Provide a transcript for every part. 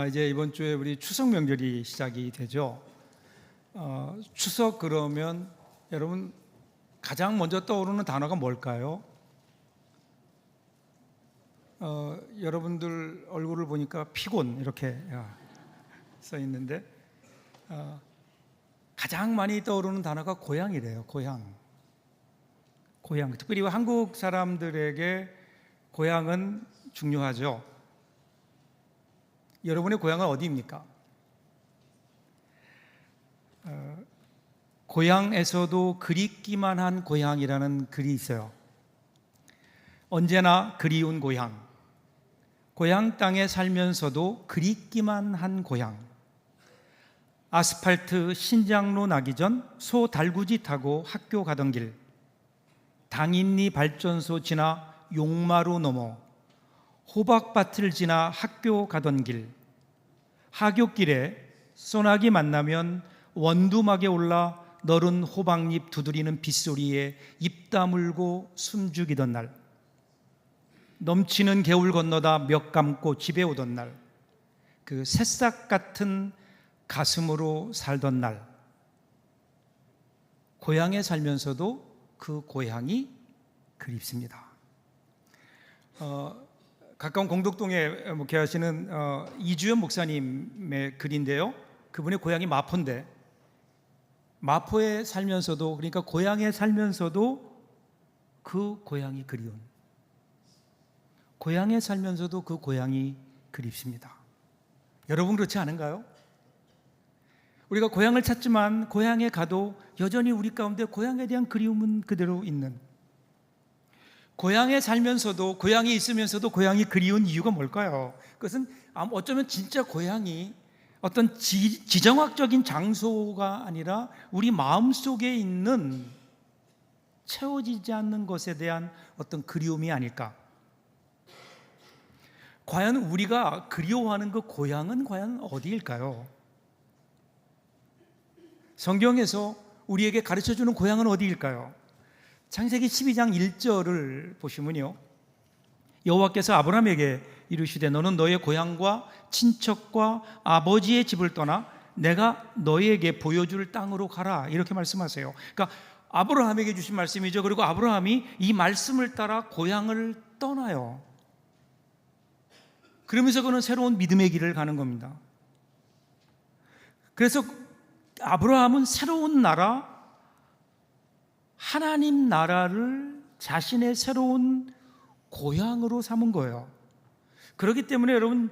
이제 이번 주에 우리 추석 명절이 시작이 되죠. 추석 그러면 여러분 가장 먼저 떠오르는 단어가 뭘까요? 여러분들 얼굴을 보니까 피곤 이렇게 써 있는데 가장 많이 떠오르는 단어가 고향이래요. 고향. 특별히 한국 사람들에게 고향은 중요하죠. 여러분의 고향은 어디입니까? 고향에서도 그립기만 한 고향이라는 글이 있어요. 언제나 그리운 고향, 고향 땅에 살면서도 그립기만 한 고향. 아스팔트 신장로 나기 전 소 달구지 타고 학교 가던 길, 당인리 발전소 지나 용마루 넘어 호박밭을 지나 학교 가던 길, 하굣길에 소나기 만나면 원두막에 올라 너른 호박잎 두드리는 빗소리에 입 다물고 숨죽이던 날, 넘치는 개울 건너다 멱 감고 집에 오던 날, 그 새싹 같은 가슴으로 살던 날, 고향에 살면서도 그 고향이 그립습니다. 가까운 공덕동에 목회하시는 이주연 목사님의 글인데요, 그분의 고향이 마포인데 마포에 살면서도, 그러니까 고향에 살면서도 그 고향이 그리운, 고향에 살면서도 그 고향이 그립습니다. 여러분 그렇지 않은가요? 우리가 고향을 찾지만 고향에 가도 여전히 우리 가운데 고향에 대한 그리움은 그대로 있는, 고향에 살면서도, 고향에 있으면서도 고향이 그리운 이유가 뭘까요? 그것은 어쩌면 진짜 고향이 어떤 지정학적인 장소가 아니라 우리 마음속에 있는 채워지지 않는 것에 대한 어떤 그리움이 아닐까. 과연 우리가 그리워하는 그 고향은 과연 어디일까요? 성경에서 우리에게 가르쳐주는 고향은 어디일까요? 창세기 12장 1절을 보시면요, 여호와께서 아브라함에게 이르시되 너는 너의 고향과 친척과 아버지의 집을 떠나 내가 너에게 보여줄 땅으로 가라, 이렇게 말씀하세요. 그러니까 아브라함에게 주신 말씀이죠. 그리고 아브라함이 이 말씀을 따라 고향을 떠나요. 그러면서 그는 새로운 믿음의 길을 가는 겁니다. 그래서 아브라함은 새로운 나라, 하나님 나라를 자신의 새로운 고향으로 삼은 거예요. 그렇기 때문에 여러분,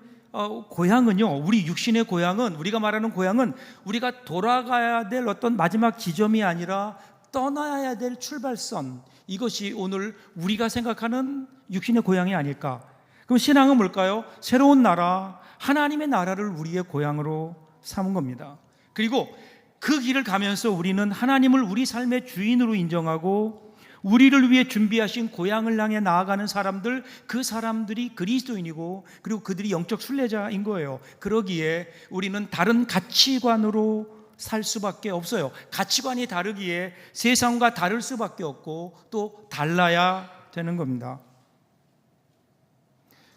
고향은요, 우리 육신의 고향은, 우리가 말하는 고향은 우리가 돌아가야 될 어떤 마지막 지점이 아니라 떠나야 될 출발선, 이것이 오늘 우리가 생각하는 육신의 고향이 아닐까. 그럼 신앙은 뭘까요? 새로운 나라, 하나님의 나라를 우리의 고향으로 삼은 겁니다. 그리고 그 길을 가면서 우리는 하나님을 우리 삶의 주인으로 인정하고 우리를 위해 준비하신 고향을 향해 나아가는 사람들, 그 사람들이 그리스도인이고 그리고 그들이 영적 순례자인 거예요. 그러기에 우리는 다른 가치관으로 살 수밖에 없어요. 가치관이 다르기에 세상과 다를 수밖에 없고 또 달라야 되는 겁니다.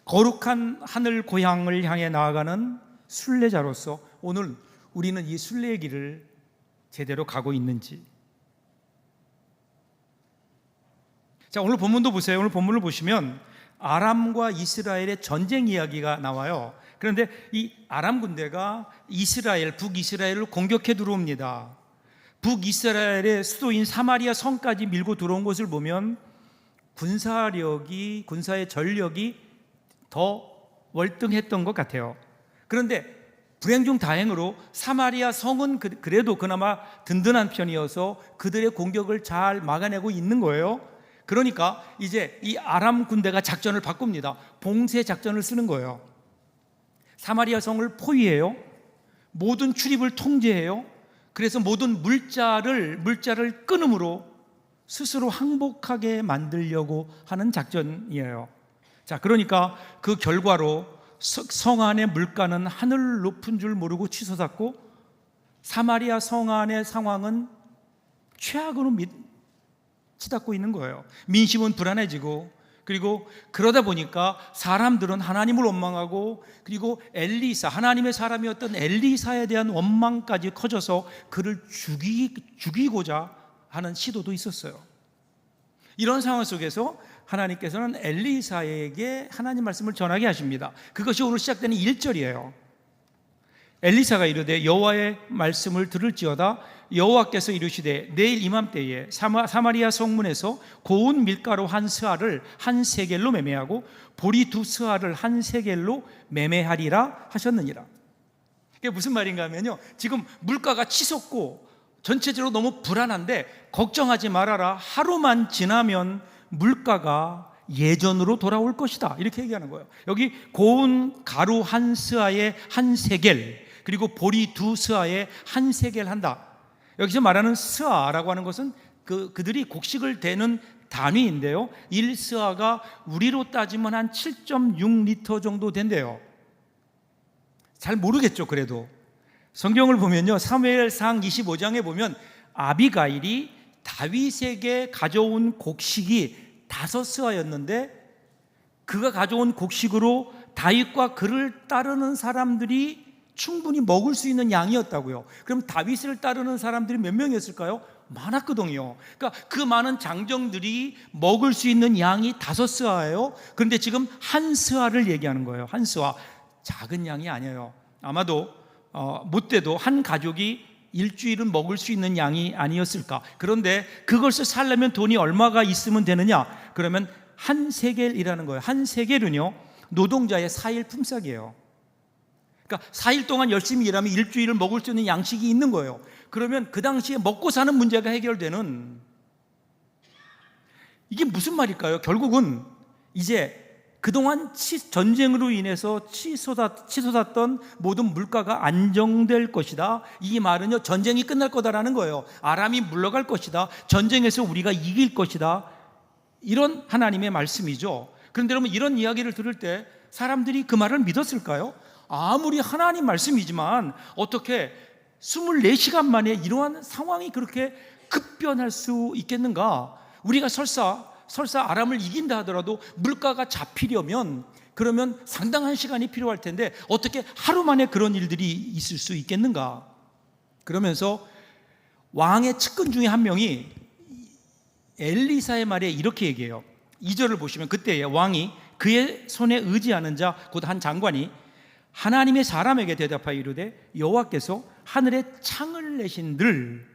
거룩한 하늘 고향을 향해 나아가는 순례자로서 오늘 우리는 이 순례의 길을 제대로 가고 있는지. 자, 오늘 본문도 보세요. 오늘 본문을 보시면 아람과 이스라엘의 전쟁 이야기가 나와요. 그런데 이 아람 군대가 이스라엘, 북이스라엘을 공격해 들어옵니다. 북이스라엘의 수도인 사마리아 성까지 밀고 들어온 것을 보면 군사의 전력이 더 월등했던 것 같아요. 그런데 불행 중 다행으로 사마리아 성은 그래도 그나마 든든한 편이어서 그들의 공격을 잘 막아내고 있는 거예요. 그러니까 이제 이 아람 군대가 작전을 바꿉니다. 봉쇄 작전을 쓰는 거예요. 사마리아 성을 포위해요. 모든 출입을 통제해요. 그래서 모든 물자를 끊음으로 스스로 항복하게 만들려고 하는 작전이에요. 자, 그러니까 그 결과로 성 안의 물가는 하늘 높은 줄 모르고 치솟았고 사마리아 성 안의 상황은 최악으로 치닫고 있는 거예요. 민심은 불안해지고 그리고 그러다 보니까 사람들은 하나님을 원망하고, 그리고 엘리사, 하나님의 사람이었던 엘리사에 대한 원망까지 커져서 그를 죽이고자 하는 시도도 있었어요. 이런 상황 속에서 하나님께서는 엘리사에게 하나님 말씀을 전하게 하십니다. 그것이 오늘 시작되는 1절이에요. 엘리사가 이르되 여호와의 말씀을 들을지어다. 여호와께서 이르시되 내일 이맘때에 사마리아 성문에서 고운 밀가루 한 스아를 한 세겔로 매매하고 보리 두 스아를 한 세겔로 매매하리라 하셨느니라. 이게 무슨 말인가 하면요, 지금 물가가 치솟고 전체적으로 너무 불안한데 걱정하지 말아라. 하루만 지나면 물가가 예전으로 돌아올 것이다, 이렇게 얘기하는 거예요. 여기 고운 가루 한 스아에 한 세겔, 그리고 보리 두 스아에 한 세겔 한다. 여기서 말하는 스아라고 하는 것은 그들이 곡식을 대는 단위인데요, 1스아가 우리로 따지면 한 7.6리터 정도 된대요. 잘 모르겠죠. 그래도 성경을 보면요, 사무엘상 25장에 보면 아비가일이 다윗에게 가져온 곡식이 5스아였는데 그가 가져온 곡식으로 다윗과 그를 따르는 사람들이 충분히 먹을 수 있는 양이었다고요. 그럼 다윗을 따르는 사람들이 몇 명이었을까요? 많았거든요. 그러니까 그 많은 장정들이 먹을 수 있는 양이 5스아예요. 그런데 지금 한 스아를 얘기하는 거예요. 한 스아, 작은 양이 아니에요. 아마도 못돼도 한 가족이 일주일은 먹을 수 있는 양이 아니었을까. 그런데 그것을 살려면 돈이 얼마가 있으면 되느냐? 그러면 한 세겔이라는 거예요. 한 세겔은요, 노동자의 4일 품삯이에요. 그러니까 4일 동안 열심히 일하면 일주일을 먹을 수 있는 양식이 있는 거예요. 그러면 그 당시에 먹고 사는 문제가 해결되는, 이게 무슨 말일까요? 결국은 이제 그동안 전쟁으로 인해서 치솟았던 모든 물가가 안정될 것이다. 이 말은요, 전쟁이 끝날 거다라는 거예요. 아람이 물러갈 것이다. 전쟁에서 우리가 이길 것이다. 이런 하나님의 말씀이죠. 그런데 여러분, 이런 이야기를 들을 때 사람들이 그 말을 믿었을까요? 아무리 하나님 말씀이지만 어떻게 24시간 만에 이러한 상황이 그렇게 급변할 수 있겠는가? 우리가 설사 아람을 이긴다 하더라도 물가가 잡히려면 그러면 상당한 시간이 필요할 텐데 어떻게 하루 만에 그런 일들이 있을 수 있겠는가? 그러면서 왕의 측근 중에 한 명이 엘리사의 말에 이렇게 얘기해요. 2절을 보시면 그때에 왕이 그의 손에 의지하는 자 곧 한 장관이 하나님의 사람에게 대답하여 이르되 여호와께서 하늘에 창을 내신들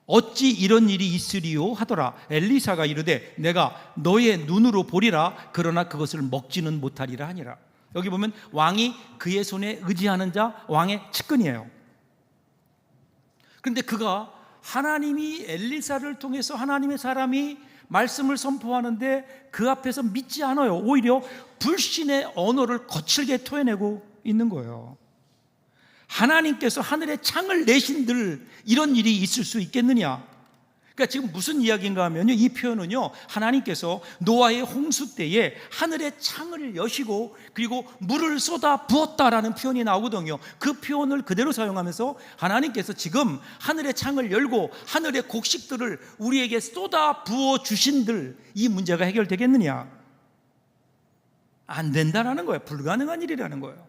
어찌 이런 일이 있으리요 하더라. 엘리사가 이르되 내가 너의 눈으로 보리라. 그러나 그것을 먹지는 못하리라 하니라. 여기 보면 왕이 그의 손에 의지하는 자, 왕의 측근이에요. 그런데 그가 하나님이 엘리사를 통해서 하나님의 사람이 말씀을 선포하는데 그 앞에서 믿지 않아요. 오히려 불신의 언어를 거칠게 토해내고 있는 거예요. 하나님께서 하늘에 창을 내신들 이런 일이 있을 수 있겠느냐? 그러니까 지금 무슨 이야기인가 하면요, 이 표현은요, 하나님께서 노아의 홍수 때에 하늘에 창을 여시고 그리고 물을 쏟아 부었다라는 표현이 나오거든요. 그 표현을 그대로 사용하면서 하나님께서 지금 하늘의 창을 열고 하늘의 곡식들을 우리에게 쏟아 부어 주신들 이 문제가 해결되겠느냐? 안 된다라는 거예요. 불가능한 일이라는 거예요.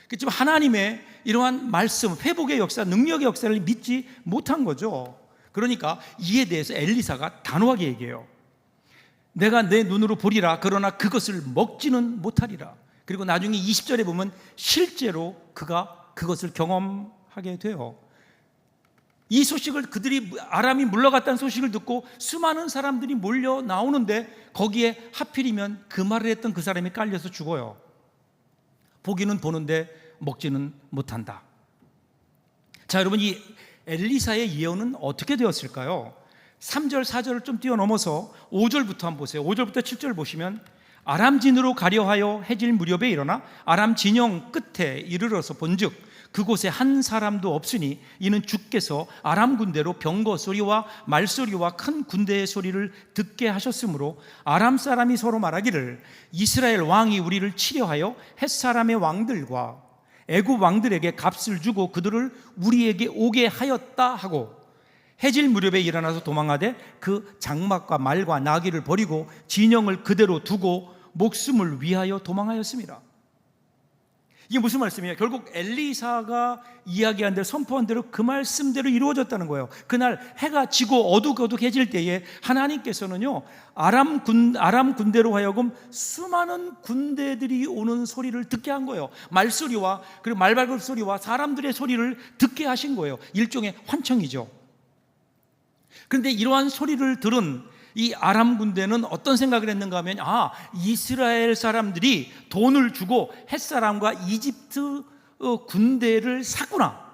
그렇지만 하나님의 이러한 말씀, 회복의 역사, 능력의 역사를 믿지 못한 거죠. 그러니까 이에 대해서 엘리사가 단호하게 얘기해요. 내가 내 눈으로 보리라. 그러나 그것을 먹지는 못하리라. 그리고 나중에 20절에 보면 실제로 그가 그것을 경험하게 돼요. 이 소식을 그들이 아람이 물러갔다는 소식을 듣고 수많은 사람들이 몰려 나오는데 거기에 하필이면 그 말을 했던 그 사람이 깔려서 죽어요. 보기는 보는데 먹지는 못한다. 자, 여러분, 이 엘리사의 예언은 어떻게 되었을까요? 3절, 4절을 좀 뛰어넘어서 5절부터 한번 보세요. 5절부터 7절 보시면 아람 진으로 가려하여 해질 무렵에 일어나 아람 진영 끝에 이르러서 본즉 그곳에 한 사람도 없으니 이는 주께서 아람 군대로 병거 소리와 말소리와 큰 군대의 소리를 듣게 하셨으므로 아람 사람이 서로 말하기를 이스라엘 왕이 우리를 치려하여 헷 사람의 왕들과 애굽 왕들에게 값을 주고 그들을 우리에게 오게 하였다 하고 해질 무렵에 일어나서 도망하되 그 장막과 말과 나귀를 버리고 진영을 그대로 두고 목숨을 위하여 도망하였습니다. 이게 무슨 말씀이에요? 결국 엘리사가 이야기한 대로, 선포한 대로 그 말씀대로 이루어졌다는 거예요. 그날 해가 지고 어둑어둑해질 때에 하나님께서는요, 아람 군대로 하여금 수많은 군대들이 오는 소리를 듣게 한 거예요. 말소리와 그리고 말발굽 소리와 사람들의 소리를 듣게 하신 거예요. 일종의 환청이죠. 그런데 이러한 소리를 들은 이 아람 군대는 어떤 생각을 했는가 하면, 이스라엘 사람들이 돈을 주고 햇사람과 이집트 군대를 샀구나,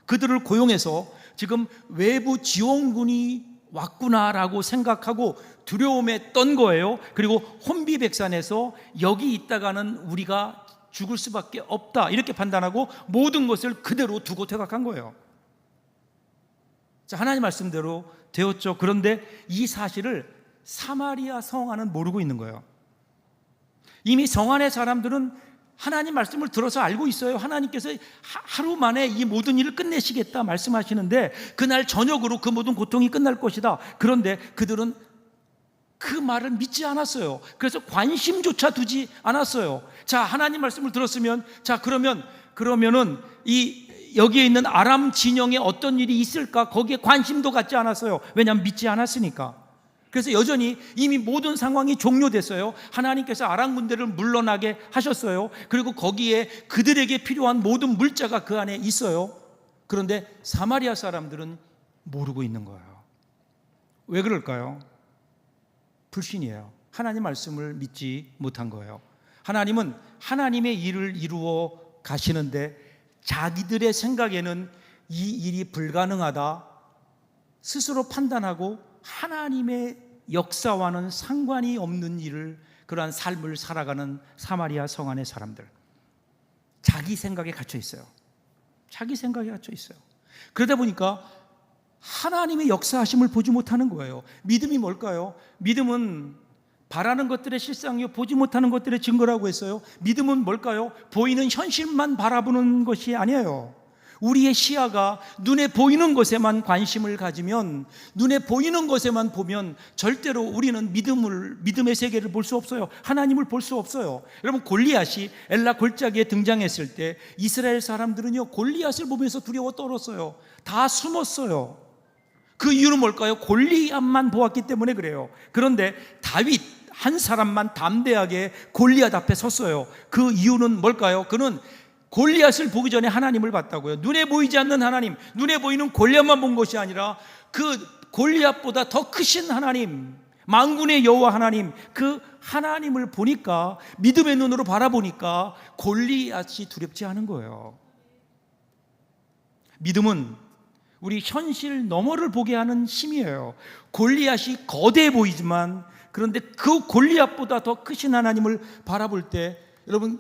그들을 고용해서 지금 외부 지원군이 왔구나라고 생각하고 두려움에 떤 거예요. 그리고 혼비백산해서 여기 있다가는 우리가 죽을 수밖에 없다, 이렇게 판단하고 모든 것을 그대로 두고 퇴각한 거예요. 자, 하나님 말씀대로 되었죠. 그런데 이 사실을 사마리아 성 안은 모르고 있는 거예요. 이미 성 안의 사람들은 하나님 말씀을 들어서 알고 있어요. 하나님께서 하루 만에 이 모든 일을 끝내시겠다 말씀하시는데 그날 저녁으로 그 모든 고통이 끝날 것이다. 그런데 그들은 그 말을 믿지 않았어요. 그래서 관심조차 두지 않았어요. 자, 하나님 말씀을 들었으면, 자, 그러면은 여기에 있는 아람 진영에 어떤 일이 있을까, 거기에 관심도 갖지 않았어요. 왜냐하면 믿지 않았으니까. 그래서 여전히 이미 모든 상황이 종료됐어요. 하나님께서 아람 군대를 물러나게 하셨어요. 그리고 거기에 그들에게 필요한 모든 물자가 그 안에 있어요. 그런데 사마리아 사람들은 모르고 있는 거예요. 왜 그럴까요? 불신이에요. 하나님 말씀을 믿지 못한 거예요. 하나님은 하나님의 일을 이루어 가시는데 자기들의 생각에는 이 일이 불가능하다 스스로 판단하고 하나님의 역사와는 상관이 없는 일을, 그러한 삶을 살아가는 사마리아 성 안의 사람들, 자기 생각에 갇혀 있어요. 자기 생각에 갇혀 있어요. 그러다 보니까 하나님의 역사하심을 보지 못하는 거예요. 믿음이 뭘까요? 믿음은 바라는 것들의 실상이요, 보지 못하는 것들의 증거라고 했어요. 믿음은 뭘까요? 보이는 현실만 바라보는 것이 아니에요. 우리의 시야가 눈에 보이는 것에만 관심을 가지면, 눈에 보이는 것에만 보면 절대로 우리는 믿음의 세계를 볼 수 없어요. 하나님을 볼 수 없어요. 여러분, 골리앗이 엘라 골짜기에 등장했을 때 이스라엘 사람들은요, 골리앗을 보면서 두려워 떨었어요. 다 숨었어요. 그 이유는 뭘까요? 골리앗만 보았기 때문에 그래요. 그런데 다윗 한 사람만 담대하게 골리앗 앞에 섰어요. 그 이유는 뭘까요? 그는 골리앗을 보기 전에 하나님을 봤다고요. 눈에 보이지 않는 하나님, 눈에 보이는 골리앗만 본 것이 아니라 그 골리앗보다 더 크신 하나님, 만군의 여호와 하나님, 그 하나님을 보니까, 믿음의 눈으로 바라보니까 골리앗이 두렵지 않은 거예요. 믿음은 우리 현실 너머를 보게 하는 힘이에요. 골리앗이 거대해 보이지만, 그런데 그 골리앗보다 더 크신 하나님을 바라볼 때 여러분,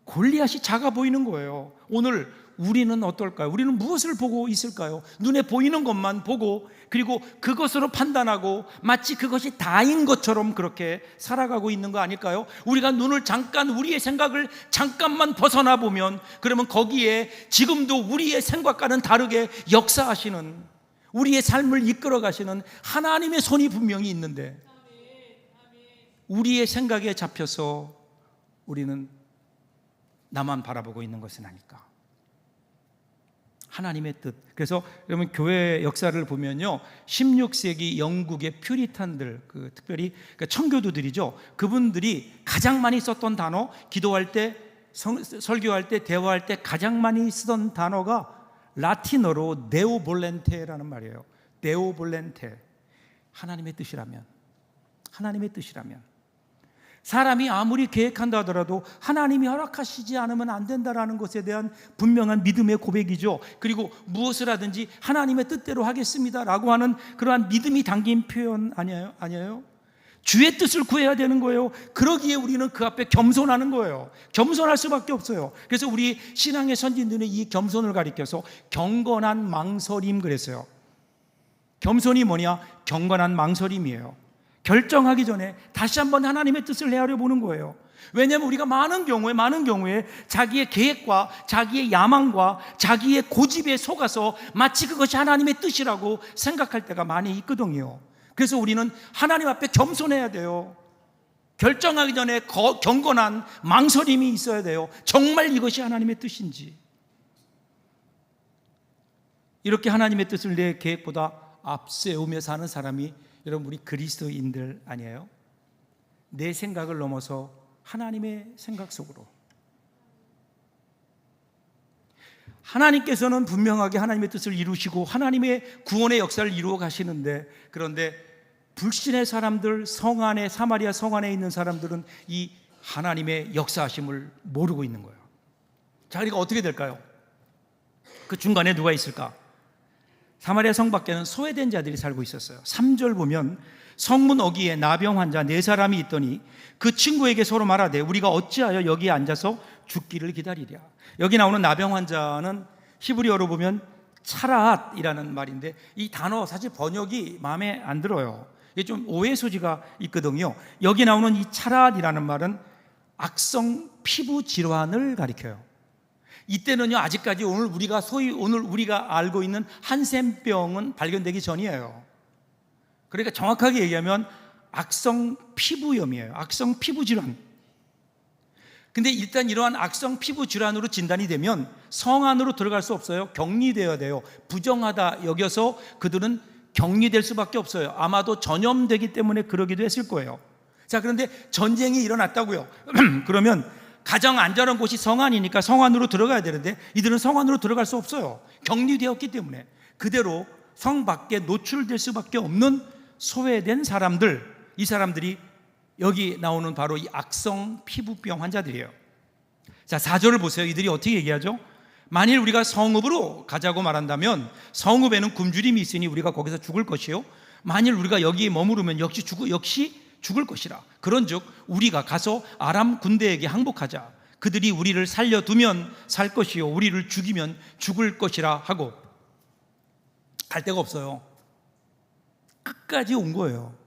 골리앗이 작아 보이는 거예요. 오늘 우리는 어떨까요? 우리는 무엇을 보고 있을까요? 눈에 보이는 것만 보고, 그리고 그것으로 판단하고 마치 그것이 다인 것처럼 그렇게 살아가고 있는 거 아닐까요? 우리가 눈을 잠깐, 우리의 생각을 잠깐만 벗어나 보면, 그러면 거기에 지금도 우리의 생각과는 다르게 역사하시는, 우리의 삶을 이끌어 가시는 하나님의 손이 분명히 있는데, 우리의 생각에 잡혀서 우리는 나만 바라보고 있는 것은 아닐까? 하나님의 뜻. 그래서 여러분, 교회 역사를 보면요, 16세기 영국의 퓨리탄들, 특별히 청교도들이죠. 그분들이 가장 많이 썼던 단어, 기도할 때, 설교할 때, 대화할 때 가장 많이 쓰던 단어가 라틴어로 네오볼렌테라는 말이에요. 네오볼렌테. 하나님의 뜻이라면, 하나님의 뜻이라면, 사람이 아무리 계획한다 하더라도 하나님이 허락하시지 않으면 안 된다라는 것에 대한 분명한 믿음의 고백이죠. 그리고 무엇을 하든지 하나님의 뜻대로 하겠습니다라고 하는 그러한 믿음이 담긴 표현 아니에요? 주의 뜻을 구해야 되는 거예요. 그러기에 우리는 그 앞에 겸손하는 거예요. 겸손할 수밖에 없어요. 그래서 우리 신앙의 선진들은 이 겸손을 가리켜서 경건한 망설임 그랬어요. 겸손이 뭐냐? 경건한 망설임이에요. 결정하기 전에 다시 한번 하나님의 뜻을 헤아려 보는 거예요. 왜냐하면 우리가 많은 경우에 자기의 계획과 자기의 야망과 자기의 고집에 속아서 마치 그것이 하나님의 뜻이라고 생각할 때가 많이 있거든요. 그래서 우리는 하나님 앞에 겸손해야 돼요. 결정하기 전에 경건한 망설임이 있어야 돼요. 정말 이것이 하나님의 뜻인지. 이렇게 하나님의 뜻을 내 계획보다 앞세우며 사는 사람이 여러분 우리 그리스도인들 아니에요? 내 생각을 넘어서 하나님의 생각 속으로. 하나님께서는 분명하게 하나님의 뜻을 이루시고 하나님의 구원의 역사를 이루어 가시는데, 그런데 불신의 사람들, 사마리아 성 안에 있는 사람들은 이 하나님의 역사하심을 모르고 있는 거예요. 자, 그러니까 어떻게 될까요? 그 중간에 누가 있을까? 사마리아 성 밖에는 소외된 자들이 살고 있었어요. 3절 보면 성문 어귀에 나병 환자 4사람이 있더니 그 친구에게 서로 말하되 우리가 어찌하여 여기에 앉아서 죽기를 기다리랴. 여기 나오는 나병 환자는 히브리어로 보면 차라앗이라는 말인데, 이 단어 사실 번역이 마음에 안 들어요. 이게 좀 오해 소지가 있거든요. 여기 나오는 이 차라앗이라는 말은 악성 피부 질환을 가리켜요. 이때는요, 아직까지 오늘 우리가 알고 있는 한센병은 발견되기 전이에요. 그러니까 정확하게 얘기하면 악성 피부염이에요. 악성 피부 질환. 근데 일단 이러한 악성 피부 질환으로 진단이 되면 성 안으로 들어갈 수 없어요. 격리되어야 돼요. 부정하다 여겨서 그들은 격리될 수밖에 없어요. 아마도 전염되기 때문에 그러기도 했을 거예요. 자, 그런데 전쟁이 일어났다고요. 그러면 가장 안전한 곳이 성 안이니까 성 안으로 들어가야 되는데 이들은 성 안으로 들어갈 수 없어요. 격리되었기 때문에 그대로 성 밖에 노출될 수밖에 없는 소외된 사람들, 이 사람들이 여기 나오는 바로 이 악성 피부병 환자들이에요. 자, 4절을 보세요. 이들이 어떻게 얘기하죠? 만일 우리가 성읍으로 가자고 말한다면 성읍에는 굶주림이 있으니 우리가 거기서 죽을 것이요, 만일 우리가 여기에 머무르면 역시 죽을 것이라. 그런즉 우리가 가서 아람 군대에게 항복하자. 그들이 우리를 살려두면 살 것이요 우리를 죽이면 죽을 것이라 하고. 갈 데가 없어요. 끝까지 온 거예요.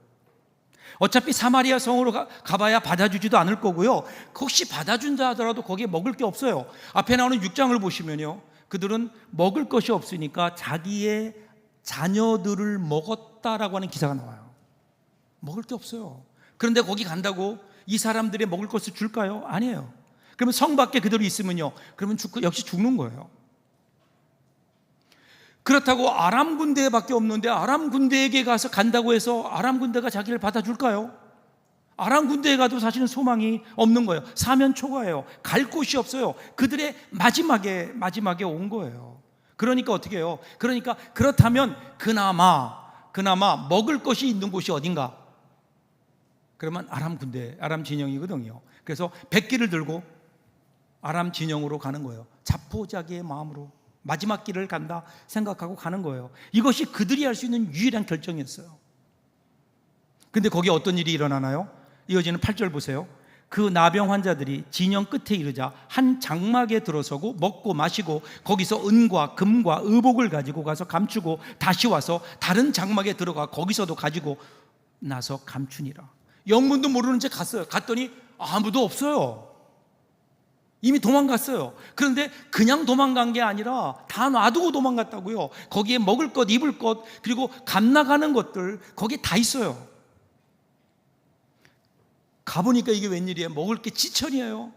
어차피 사마리아 성으로 가봐야 받아주지도 않을 거고요, 혹시 받아준다 하더라도 거기에 먹을 게 없어요. 앞에 나오는 6장을 보시면요, 그들은 먹을 것이 없으니까 자기의 자녀들을 먹었다라고 하는 기사가 나와요. 먹을 게 없어요. 그런데 거기 간다고 이 사람들의 먹을 것을 줄까요? 아니에요. 그러면 성 밖에 그대로 있으면요, 그러면 역시 죽는 거예요. 그렇다고 아람 군대밖에 없는데 아람 군대에게 가서 간다고 해서 아람 군대가 자기를 받아줄까요? 아람 군대에 가도 사실은 소망이 없는 거예요. 사면 초과예요. 갈 곳이 없어요. 그들의 마지막에 온 거예요. 그러니까 어떻게 해요? 그러니까 그렇다면 그나마 먹을 것이 있는 곳이 어딘가? 그러면 아람 군대, 아람 진영이거든요. 그래서 백기를 들고 아람 진영으로 가는 거예요. 자포자기의 마음으로 마지막 길을 간다 생각하고 가는 거예요. 이것이 그들이 할 수 있는 유일한 결정이었어요. 근데 거기에 어떤 일이 일어나나요? 이어지는 8절 보세요. 그 나병 환자들이 진영 끝에 이르자 한 장막에 들어서고 먹고 마시고 거기서 은과 금과 의복을 가지고 가서 감추고 다시 와서 다른 장막에 들어가 거기서도 가지고 나서 감추니라. 영문도 모르는 채 갔어요. 갔더니 아무도 없어요. 이미 도망갔어요. 그런데 그냥 도망간 게 아니라 다 놔두고 도망갔다고요. 거기에 먹을 것, 입을 것, 그리고 값나가는 것들 거기에 다 있어요. 가보니까 이게 웬일이에요? 먹을 게 지천이에요.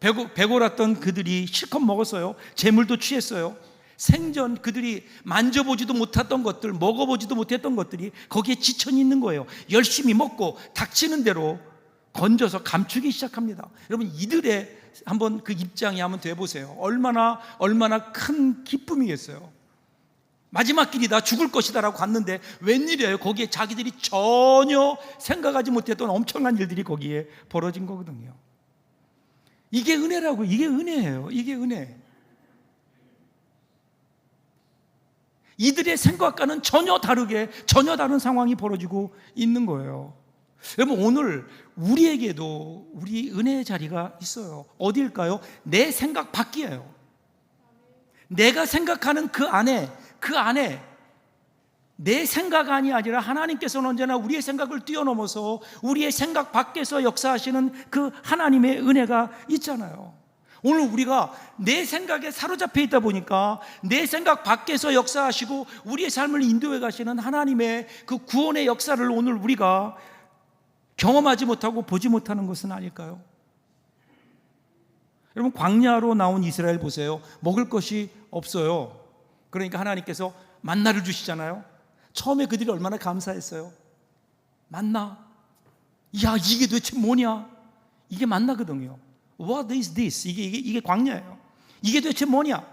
배고랐던 그들이 실컷 먹었어요. 재물도 취했어요. 생전 그들이 만져보지도 못했던 것들, 먹어보지도 못했던 것들이 거기에 지천이 있는 거예요. 열심히 먹고 닥치는 대로 건져서 감추기 시작합니다. 여러분, 이들의 한번 그 입장이 한번 돼보세요. 얼마나 큰 기쁨이겠어요. 마지막 길이다, 죽을 것이다 라고 갔는데 웬일이에요? 거기에 자기들이 전혀 생각하지 못했던 엄청난 일들이 거기에 벌어진 거거든요. 이게 은혜라고. 이게 은혜예요. 이게 은혜. 이들의 생각과는 전혀 다른 상황이 벌어지고 있는 거예요. 여러분, 오늘 우리에게도 우리 은혜의 자리가 있어요. 어디일까요? 내 생각 밖이에요. 내가 생각하는 그 안에 내 생각이 아니라 하나님께서는 언제나 우리의 생각을 뛰어넘어서 우리의 생각 밖에서 역사하시는 그 하나님의 은혜가 있잖아요. 오늘 우리가 내 생각에 사로잡혀 있다 보니까 내 생각 밖에서 역사하시고 우리의 삶을 인도해 가시는 하나님의 그 구원의 역사를 오늘 우리가 경험하지 못하고 보지 못하는 것은 아닐까요? 여러분, 광야로 나온 이스라엘 보세요. 먹을 것이 없어요. 그러니까 하나님께서 만나를 주시잖아요. 처음에 그들이 얼마나 감사했어요. 만나, 야, 이게 도대체 뭐냐? 이게 만나거든요. What is this? 이게 광야예요. 이게 도대체 뭐냐?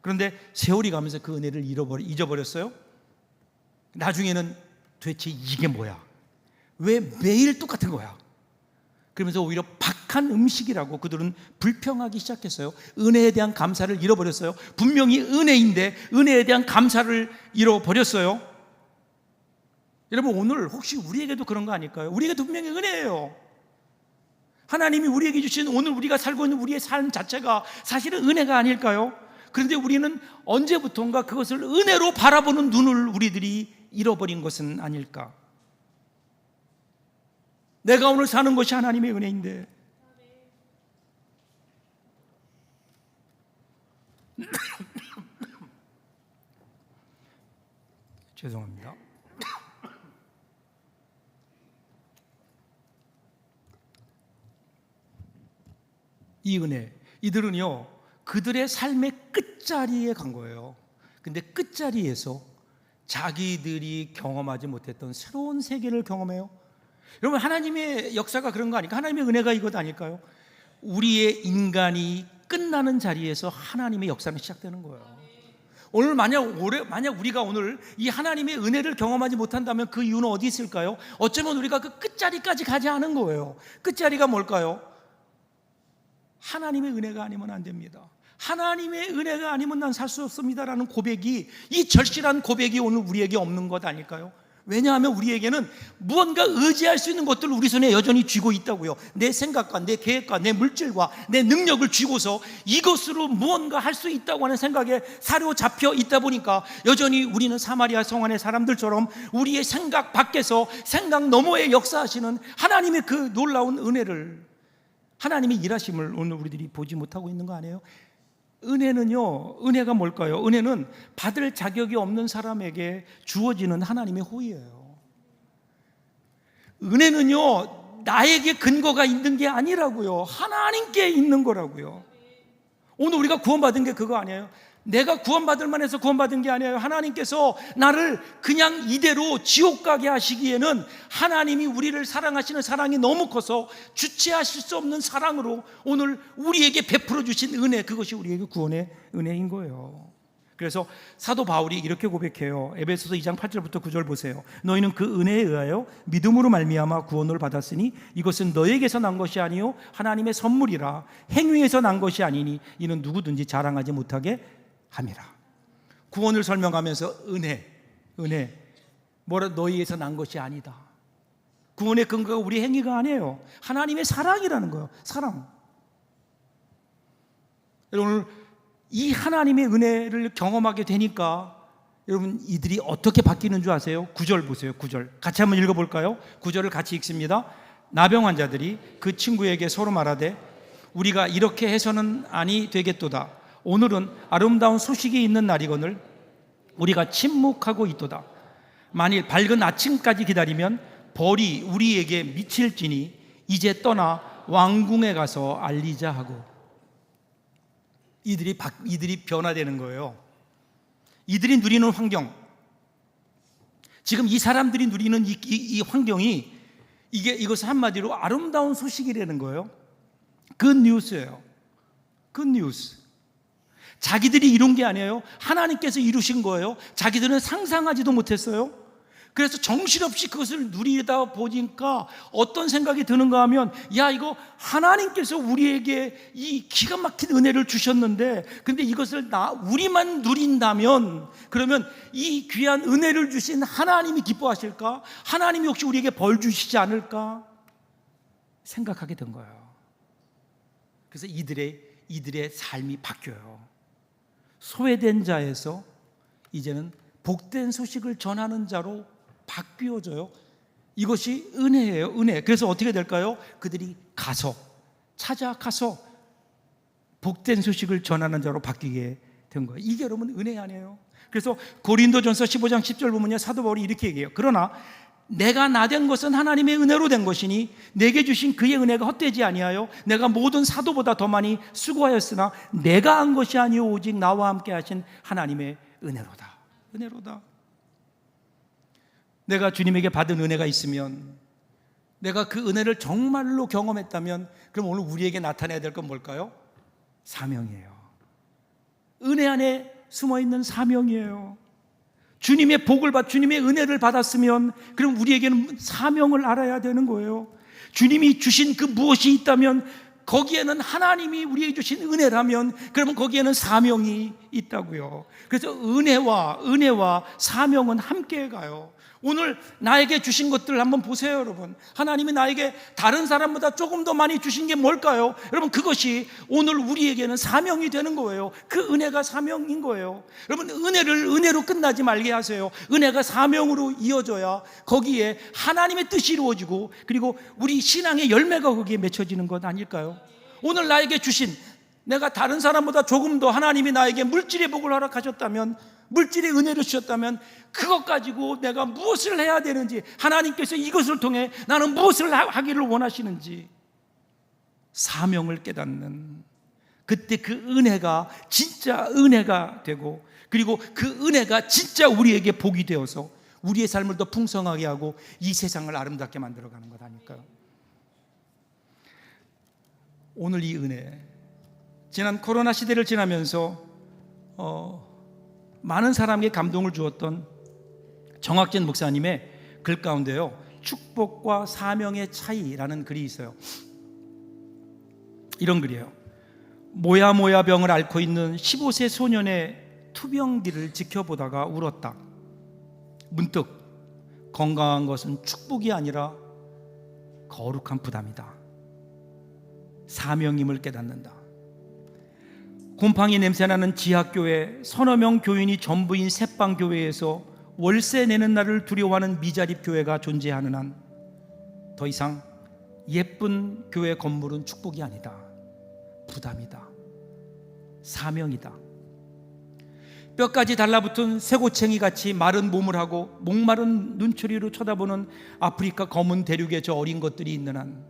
그런데 세월이 가면서 그 은혜를 잊어버렸어요. 나중에는 도대체 이게 뭐야? 왜 매일 똑같은 거야? 그러면서 오히려 박한 음식이라고 그들은 불평하기 시작했어요. 은혜에 대한 감사를 잃어버렸어요. 분명히 은혜인데 은혜에 대한 감사를 잃어버렸어요. 여러분, 오늘 혹시 우리에게도 그런 거 아닐까요? 우리에게도 분명히 은혜예요. 하나님이 우리에게 주신 오늘 우리가 살고 있는 우리의 삶 자체가 사실은 은혜가 아닐까요? 그런데 우리는 언제부턴가 그것을 은혜로 바라보는 눈을 우리들이 잃어버린 것은 아닐까? 내가 오늘 사는 것이 하나님의 은혜인데 죄송합니다. 이 은혜, 이들은요 그들의 삶의 끝자리에 간 거예요. 근데 끝자리에서 자기들이 경험하지 못했던 새로운 세계를 경험해요. 여러분, 하나님의 역사가 그런 거 아닐까? 하나님의 은혜가 이것 아닐까요? 우리의 인간이 끝나는 자리에서 하나님의 역사는 시작되는 거예요. 오늘 만약 우리가 오늘 이 하나님의 은혜를 경험하지 못한다면 그 이유는 어디 있을까요? 어쩌면 우리가 그 끝자리까지 가지 않은 거예요. 끝자리가 뭘까요? 하나님의 은혜가 아니면 안 됩니다. 하나님의 은혜가 아니면 난 살 수 없습니다라는 고백이, 이 절실한 고백이 오늘 우리에게 없는 것 아닐까요? 왜냐하면 우리에게는 무언가 의지할 수 있는 것들을 우리 손에 여전히 쥐고 있다고요. 내 생각과 내 계획과 내 물질과 내 능력을 쥐고서 이것으로 무언가 할 수 있다고 하는 생각에 사로잡혀 있다 보니까 여전히 우리는 사마리아 성 안의 사람들처럼 우리의 생각 밖에서 생각 너머에 역사하시는 하나님의 그 놀라운 은혜를, 하나님의 일하심을 오늘 우리들이 보지 못하고 있는 거 아니에요? 은혜가 뭘까요? 은혜는 받을 자격이 없는 사람에게 주어지는 하나님의 호의예요. 은혜는요 나에게 근거가 있는 게 아니라고요. 하나님께 있는 거라고요. 오늘 우리가 구원받은 게 그거 아니에요? 내가 구원받을 만해서 구원받은 게 아니에요. 하나님께서 나를 그냥 이대로 지옥 가게 하시기에는 하나님이 우리를 사랑하시는 사랑이 너무 커서 주체하실 수 없는 사랑으로 오늘 우리에게 베풀어 주신 은혜, 그것이 우리에게 구원의 은혜인 거예요. 그래서 사도 바울이 이렇게 고백해요. 에베소서 2장 8절부터 9절 보세요. 너희는 그 은혜에 의하여 믿음으로 말미암아 구원을 받았으니 이것은 너에게서 난 것이 아니요 하나님의 선물이라. 행위에서 난 것이 아니니 이는 누구든지 자랑하지 못하게 함이라. 구원을 설명하면서 은혜 뭐라 너희에서 난 것이 아니다. 구원의 근거가 우리 행위가 아니에요. 하나님의 사랑이라는 거예요. 사랑. 여러분, 이 하나님의 은혜를 경험하게 되니까 여러분 이들이 어떻게 바뀌는 줄 아세요? 9절 보세요. 9절 같이 한번 읽어볼까요? 9절을 같이 읽습니다. 나병 환자들이 그 친구에게 서로 말하되 우리가 이렇게 해서는 아니 되겠도다. 오늘은 아름다운 소식이 있는 날이거늘 우리가 침묵하고 있도다. 만일 밝은 아침까지 기다리면 벌이 우리에게 미칠지니 이제 떠나 왕궁에 가서 알리자 하고. 이들이 변화되는 거예요. 이들이 누리는 환경, 지금 이 사람들이 누리는 이 환경이 이것은 한마디로 아름다운 소식이라는 거예요. 굿 뉴스예요. 굿 뉴스. 자기들이 이룬 게 아니에요. 하나님께서 이루신 거예요. 자기들은 상상하지도 못했어요. 그래서 정신없이 그것을 누리다 보니까 어떤 생각이 드는가 하면, 야, 이거 하나님께서 우리에게 이 기가 막힌 은혜를 주셨는데, 근데 이것을 우리만 누린다면, 그러면 이 귀한 은혜를 주신 하나님이 기뻐하실까? 하나님이 혹시 우리에게 벌 주시지 않을까? 생각하게 된 거예요. 그래서 이들의 삶이 바뀌어요. 소외된 자에서 이제는 복된 소식을 전하는 자로 바뀌어져요. 이것이 은혜예요, 은혜. 그래서 어떻게 될까요? 그들이 찾아가서 복된 소식을 전하는 자로 바뀌게 된 거예요. 이게 여러분 은혜 아니에요? 그래서 고린도전서 15장 10절 보면요, 사도 바울이 이렇게 얘기해요. 그러나 내가 나된 것은 하나님의 은혜로 된 것이니 내게 주신 그의 은혜가 헛되지 아니하여 내가 모든 사도보다 더 많이 수고하였으나 내가 한 것이 아니오 오직 나와 함께 하신 하나님의 은혜로다. 은혜로다. 내가 주님에게 받은 은혜가 있으면, 내가 그 은혜를 정말로 경험했다면, 그럼 오늘 우리에게 나타내야 될 건 뭘까요? 사명이에요. 은혜 안에 숨어있는 사명이에요. 주님의 복을 주님의 은혜를 받았으면 그럼 우리에게는 사명을 알아야 되는 거예요. 주님이 주신 그 무엇이 있다면 거기에는 하나님이 우리에게 주신 은혜라면 그러면 거기에는 사명이 있다고요. 그래서 은혜와 사명은 함께 가요. 오늘 나에게 주신 것들 한번 보세요, 여러분. 하나님이 나에게 다른 사람보다 조금 더 많이 주신 게 뭘까요? 여러분, 그것이 오늘 우리에게는 사명이 되는 거예요. 그 은혜가 사명인 거예요. 여러분, 은혜를 은혜로 끝나지 말게 하세요. 은혜가 사명으로 이어져야 거기에 하나님의 뜻이 이루어지고 그리고 우리 신앙의 열매가 거기에 맺혀지는 것 아닐까요? 오늘 나에게 주신, 내가 다른 사람보다 조금 더 하나님이 나에게 물질의 복을 허락하셨다면, 물질의 은혜를 주셨다면 그것 가지고 내가 무엇을 해야 되는지, 하나님께서 이것을 통해 나는 무엇을 하기를 원하시는지 사명을 깨닫는, 그때 그 은혜가 진짜 은혜가 되고 그리고 그 은혜가 진짜 우리에게 복이 되어서 우리의 삶을 더 풍성하게 하고 이 세상을 아름답게 만들어가는 것 아닐까요? 오늘 이 은혜, 지난 코로나 시대를 지나면서 많은 사람에게 감동을 주었던 정학진 목사님의 글 가운데요, 축복과 사명의 차이라는 글이 있어요. 이런 글이에요. 모야모야 병을 앓고 있는 15세 소년의 투병기를 지켜보다가 울었다. 문득 건강한 것은 축복이 아니라 거룩한 부담이다. 사명임을 깨닫는다. 곰팡이 냄새나는 지하교회, 서너 명 교인이 전부인 새빵교회에서 월세 내는 날을 두려워하는 미자립 교회가 존재하는 한 더 이상 예쁜 교회 건물은 축복이 아니다. 부담이다. 사명이다. 뼈까지 달라붙은 쇠고챙이같이 마른 몸을 하고 목마른 눈초리로 쳐다보는 아프리카 검은 대륙에 저 어린 것들이 있는 한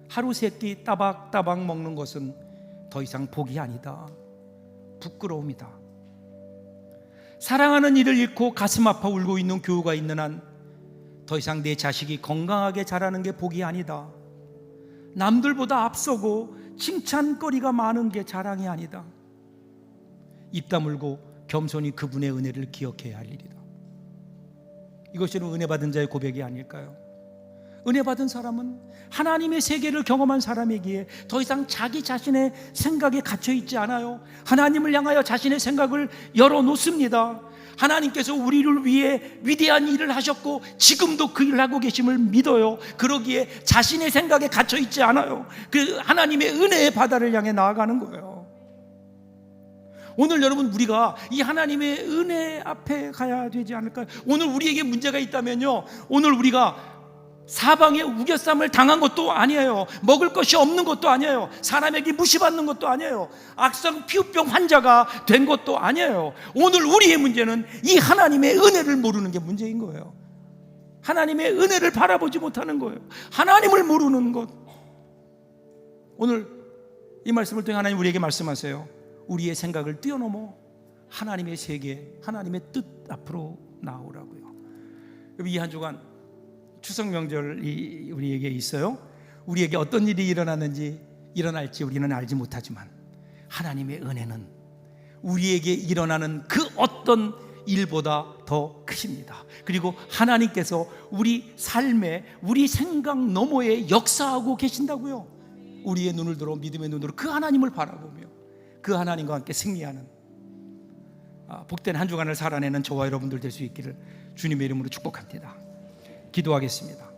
하루 세 끼 따박따박 먹는 것은 더 이상 복이 아니다. 부끄러움이다. 사랑하는 이를 잃고 가슴 아파 울고 있는 교우가 있는 한 더 이상 내 자식이 건강하게 자라는 게 복이 아니다. 남들보다 앞서고 칭찬거리가 많은 게 자랑이 아니다. 입 다물고 겸손히 그분의 은혜를 기억해야 할 일이다. 이것이 은혜 받은 자의 고백이 아닐까요? 은혜 받은 사람은 하나님의 세계를 경험한 사람이기에 더 이상 자기 자신의 생각에 갇혀있지 않아요. 하나님을 향하여 자신의 생각을 열어놓습니다. 하나님께서 우리를 위해 위대한 일을 하셨고 지금도 그 일을 하고 계심을 믿어요. 그러기에 자신의 생각에 갇혀있지 않아요. 그 하나님의 은혜의 바다를 향해 나아가는 거예요. 오늘 여러분, 우리가 이 하나님의 은혜 앞에 가야 되지 않을까요? 오늘 우리에게 문제가 있다면요, 오늘 우리가 사방에 우겨쌈을 당한 것도 아니에요. 먹을 것이 없는 것도 아니에요. 사람에게 무시받는 것도 아니에요. 악성 피부병 환자가 된 것도 아니에요. 오늘 우리의 문제는 이 하나님의 은혜를 모르는 게 문제인 거예요. 하나님의 은혜를 바라보지 못하는 거예요. 하나님을 모르는 것. 오늘 이 말씀을 통해 하나님 우리에게 말씀하세요. 우리의 생각을 뛰어넘어 하나님의 세계, 하나님의 뜻 앞으로 나오라고요. 이 한 주간 추석 명절이 우리에게 있어요. 우리에게 어떤 일이 일어날지 우리는 알지 못하지만 하나님의 은혜는 우리에게 일어나는 그 어떤 일보다 더 크십니다. 그리고 하나님께서 우리 삶에, 우리 생각 너머에 역사하고 계신다고요. 우리의 눈을 들어 믿음의 눈으로 그 하나님을 바라보며 그 하나님과 함께 승리하는 복된 한 주간을 살아내는 저와 여러분들 될 수 있기를 주님의 이름으로 축복합니다. 기도하겠습니다.